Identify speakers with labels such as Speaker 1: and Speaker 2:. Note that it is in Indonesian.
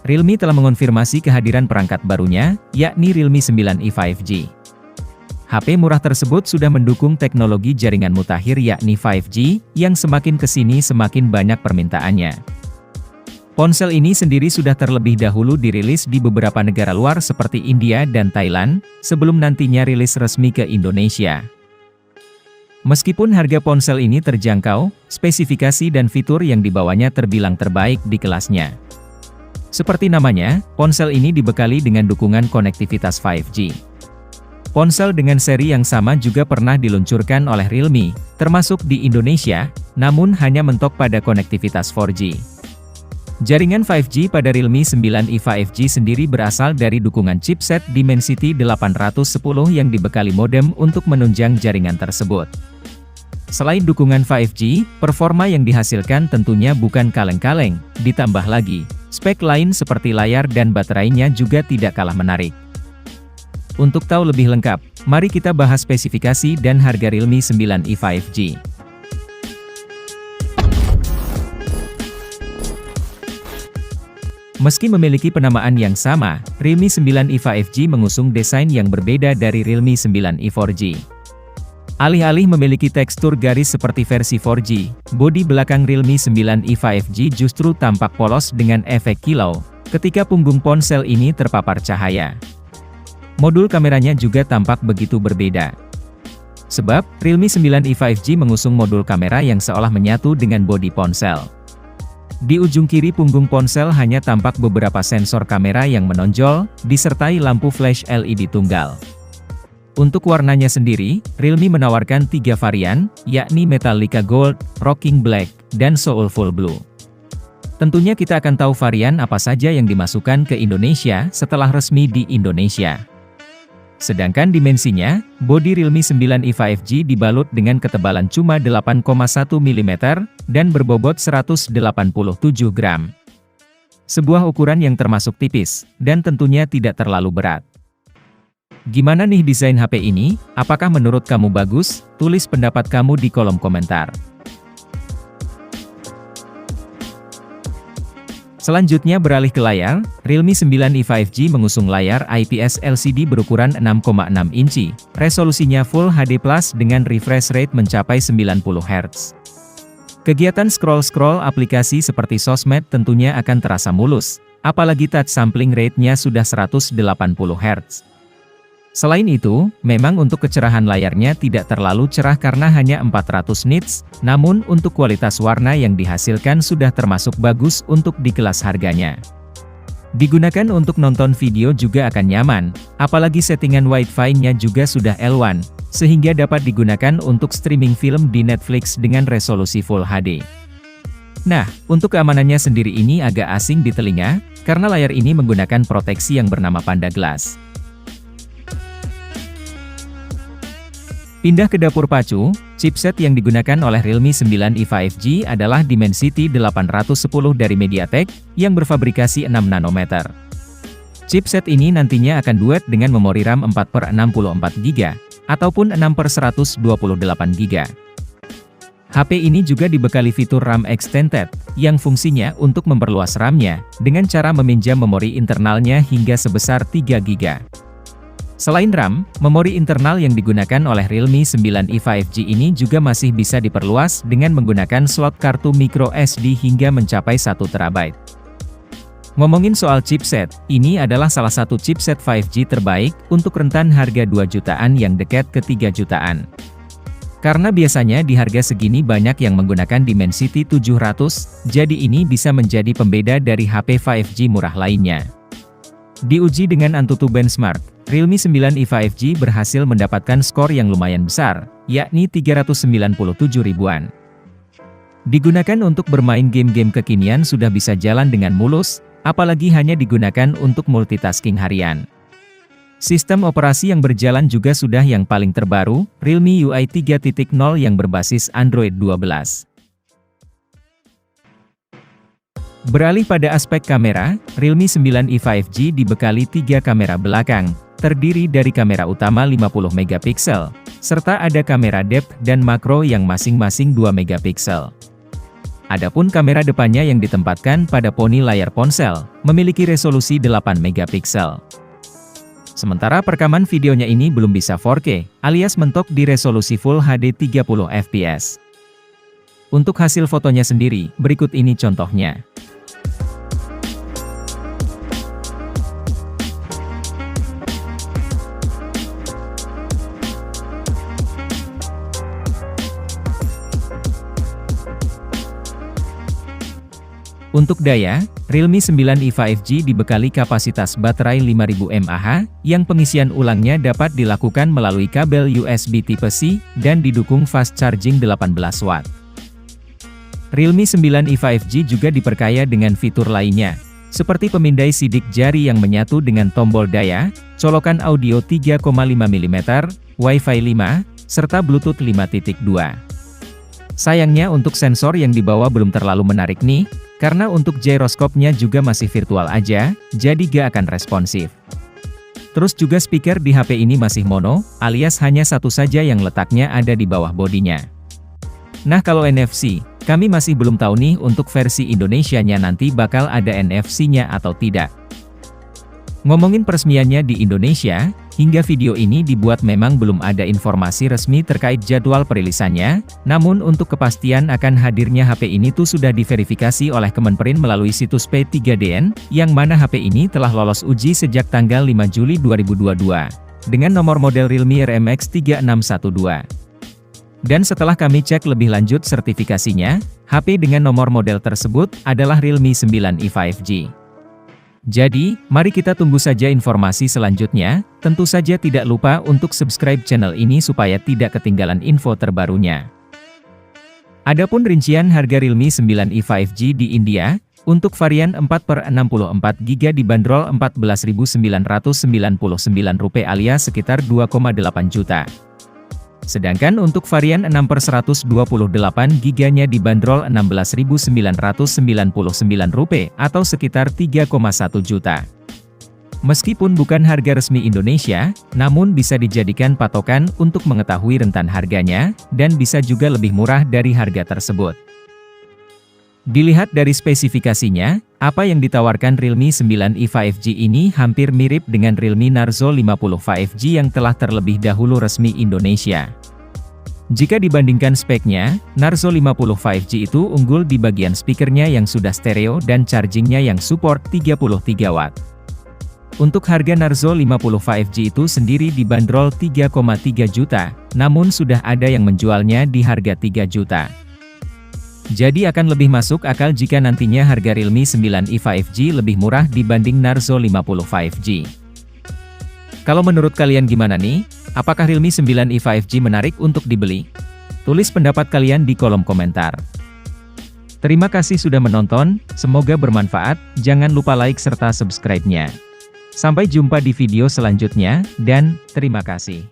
Speaker 1: Realme telah mengonfirmasi kehadiran perangkat barunya, yakni Realme 9i 5G. HP murah tersebut sudah mendukung teknologi jaringan mutakhir yakni 5G, yang semakin kesini semakin banyak permintaannya. Ponsel ini sendiri sudah terlebih dahulu dirilis di beberapa negara luar seperti India dan Thailand, sebelum nantinya rilis resmi ke Indonesia. Meskipun harga ponsel ini terjangkau, spesifikasi dan fitur yang dibawanya terbilang terbaik di kelasnya. Seperti namanya, ponsel ini dibekali dengan dukungan konektivitas 5G. Ponsel dengan seri yang sama juga pernah diluncurkan oleh Realme, termasuk di Indonesia, namun hanya mentok pada konektivitas 4G. Jaringan 5G pada Realme 9i 5G sendiri berasal dari dukungan chipset Dimensity 810 yang dibekali modem untuk menunjang jaringan tersebut. Selain dukungan 5G, performa yang dihasilkan tentunya bukan kaleng-kaleng, ditambah lagi, spek lain seperti layar dan baterainya juga tidak kalah menarik. Untuk tahu lebih lengkap, mari kita bahas spesifikasi dan harga Realme 9i 5G. Meski memiliki penamaan yang sama, Realme 9i 5G mengusung desain yang berbeda dari Realme 9i 4G. Alih-alih memiliki tekstur garis seperti versi 4G, bodi belakang Realme 9i 5G justru tampak polos dengan efek kilau, ketika punggung ponsel ini terpapar cahaya. Modul kameranya juga tampak begitu berbeda. Sebab, Realme 9i 5G mengusung modul kamera yang seolah menyatu dengan bodi ponsel. Di ujung kiri punggung ponsel hanya tampak beberapa sensor kamera yang menonjol, disertai lampu flash LED tunggal. Untuk warnanya sendiri, Realme menawarkan 3 varian, yakni Metallica Gold, Rocking Black, dan Soulful Blue. Tentunya kita akan tahu varian apa saja yang dimasukkan ke Indonesia setelah resmi di Indonesia. Sedangkan dimensinya, bodi Realme 9i 5G dibalut dengan ketebalan cuma 8,1 mm, dan berbobot 187 gram. Sebuah ukuran yang termasuk tipis, dan tentunya tidak terlalu berat. Gimana nih desain HP ini? Apakah menurut kamu bagus? Tulis pendapat kamu di kolom komentar. Selanjutnya beralih ke layar, Realme 9i 5G mengusung layar IPS LCD berukuran 6,6 inci, resolusinya Full HD+ dengan refresh rate mencapai 90 Hz. Kegiatan scroll-scroll aplikasi seperti sosmed tentunya akan terasa mulus, apalagi touch sampling rate-nya sudah 180 Hz. Selain itu, memang untuk kecerahan layarnya tidak terlalu cerah karena hanya 400 nits, namun untuk kualitas warna yang dihasilkan sudah termasuk bagus untuk di kelas harganya. Digunakan untuk nonton video juga akan nyaman, apalagi settingan Wi-Fi-nya juga sudah L1, sehingga dapat digunakan untuk streaming film di Netflix dengan resolusi Full HD. Nah, untuk keamanannya sendiri ini agak asing di telinga, karena layar ini menggunakan proteksi yang bernama Panda Glass. Pindah ke dapur pacu, chipset yang digunakan oleh Realme 9i 5G adalah Dimensity 810 dari MediaTek, yang berfabrikasi 6 nanometer. Chipset ini nantinya akan duet dengan memori RAM 4/64GB, ataupun 6/128GB. HP ini juga dibekali fitur RAM Extended, yang fungsinya untuk memperluas RAM-nya, dengan cara meminjam memori internalnya hingga sebesar 3GB. Selain RAM, memori internal yang digunakan oleh Realme 9i 5G ini juga masih bisa diperluas dengan menggunakan slot kartu micro SD hingga mencapai 1 TB. Ngomongin soal chipset, ini adalah salah satu chipset 5G terbaik untuk rentan harga 2 jutaan yang dekat ke 3 jutaan. Karena biasanya di harga segini banyak yang menggunakan Dimensity 700, jadi ini bisa menjadi pembeda dari HP 5G murah lainnya. Diuji dengan Antutu Benchmark, Realme 9i 5G berhasil mendapatkan skor yang lumayan besar, yakni 397 ribuan. Digunakan untuk bermain game-game kekinian sudah bisa jalan dengan mulus, apalagi hanya digunakan untuk multitasking harian. Sistem operasi yang berjalan juga sudah yang paling terbaru, Realme UI 3.0 yang berbasis Android 12. Beralih pada aspek kamera, Realme 9i 5G dibekali 3 kamera belakang, terdiri dari kamera utama 50 megapiksel, serta ada kamera depth dan makro yang masing-masing 2 megapiksel. Adapun kamera depannya yang ditempatkan pada poni layar ponsel, memiliki resolusi 8 megapiksel. Sementara perekaman videonya ini belum bisa 4K, alias mentok di resolusi Full HD 30 fps. Untuk hasil fotonya sendiri, berikut ini contohnya. Untuk daya, Realme 9i 5G dibekali kapasitas baterai 5000 mAh, yang pengisian ulangnya dapat dilakukan melalui kabel USB Type-C, dan didukung fast charging 18 Watt. Realme 9i 5G juga diperkaya dengan fitur lainnya, seperti pemindai sidik jari yang menyatu dengan tombol daya, colokan audio 3,5 mm, Wi-Fi 5, serta Bluetooth 5.2. Sayangnya untuk sensor yang dibawa belum terlalu menarik nih, karena untuk gyroskopnya juga masih virtual aja, jadi gak akan responsif. Terus juga speaker di HP ini masih mono, alias hanya satu saja yang letaknya ada di bawah bodinya. Nah kalau NFC, kami masih belum tahu nih untuk versi Indonesianya nanti bakal ada NFC-nya atau tidak. Ngomongin peresmiannya di Indonesia, hingga video ini dibuat memang belum ada informasi resmi terkait jadwal perilisannya, namun untuk kepastian akan hadirnya HP ini tuh sudah diverifikasi oleh Kemenperin melalui situs P3DN, yang mana HP ini telah lolos uji sejak tanggal 5 Juli 2022, dengan nomor model Realme RMX 3612. Dan setelah kami cek lebih lanjut sertifikasinya, HP dengan nomor model tersebut adalah Realme 9i 5G. Jadi, mari kita tunggu saja informasi selanjutnya, tentu saja tidak lupa untuk subscribe channel ini supaya tidak ketinggalan info terbarunya. Adapun rincian harga Realme 9i 5G di India, untuk varian 4/64GB dibanderol Rp14.999 alias sekitar 2,8 juta. Sedangkan untuk varian 6/128GB-nya dibanderol Rp16.999 atau sekitar 3,1 juta. Meskipun bukan harga resmi Indonesia, namun bisa dijadikan patokan untuk mengetahui rentan harganya, dan bisa juga lebih murah dari harga tersebut. Dilihat dari spesifikasinya, apa yang ditawarkan Realme 9i 5G ini hampir mirip dengan Realme Narzo 50 5G yang telah terlebih dahulu resmi Indonesia. Jika dibandingkan speknya, Narzo 50 5G itu unggul di bagian speakernya yang sudah stereo dan chargingnya yang support 33 Watt. Untuk harga Narzo 50 5G itu sendiri dibanderol 3,3 juta, namun sudah ada yang menjualnya di harga 3 juta. Jadi akan lebih masuk akal jika nantinya harga Realme 9i 5G lebih murah dibanding Narzo 50 5G. Kalau menurut kalian gimana nih? Apakah Realme 9i 5G menarik untuk dibeli? Tulis pendapat kalian di kolom komentar. Terima kasih sudah menonton, semoga bermanfaat, jangan lupa like serta subscribe-nya. Sampai jumpa di video selanjutnya, dan terima kasih.